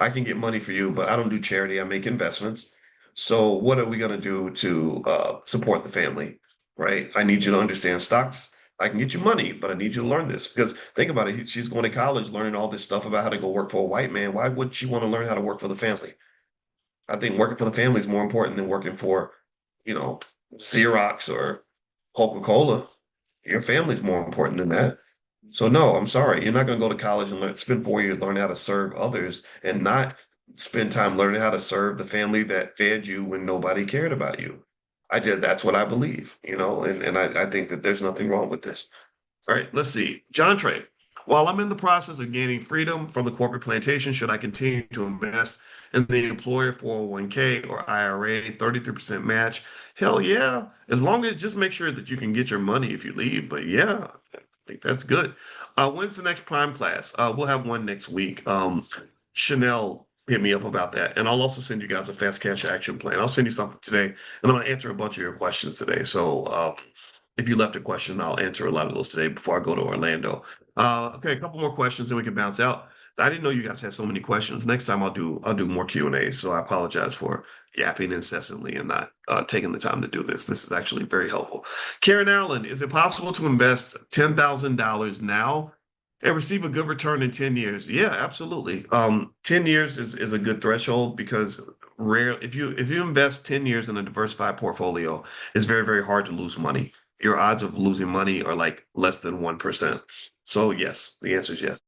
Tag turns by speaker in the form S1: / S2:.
S1: I can get money for you, but I don't do charity. I make investments. So what are we going to do to support the family, right? I need you to understand stocks. I can get you money, but I need you to learn this because think about it. She's going to college, learning all this stuff about how to go work for a white man. Why would she want to learn how to work for the family? I think working for the family is more important than working for, you know, Xerox or Coca-Cola. Your family's more important than that. So no, I'm sorry. You're not going to go to college and spend 4 years learning how to serve others and not spend time learning how to serve the family that fed you when nobody cared about you. That's what I believe, and I think that there's nothing wrong with this. All right, let's see. John Trey. While I'm in the process of gaining freedom from the corporate plantation, should I continue to invest in the employer 401k or IRA, 33% match? Hell yeah. As long as just make sure that you can get your money if you leave. But yeah, I think that's good. When's the next Prime class? We'll have one next week. Chanel hit me up about that. And I'll also send you guys a fast cash action plan. I'll send you something today, and I'm going to answer a bunch of your questions today. So if you left a question, I'll answer a lot of those today before I go to Orlando. Okay, a couple more questions, and we can bounce out. I didn't know you guys had so many questions. Next time I'll do more Q&A. So I apologize for yapping incessantly and not taking the time to do this. This is actually very helpful. Karen Allen, is it possible to invest $10,000 now and receive a good return in 10 years? Yeah, absolutely. 10 years is a good threshold because if you invest 10 years in a diversified portfolio, it's very, very hard to lose money. Your odds of losing money are like less than 1%. So yes, the answer is yes.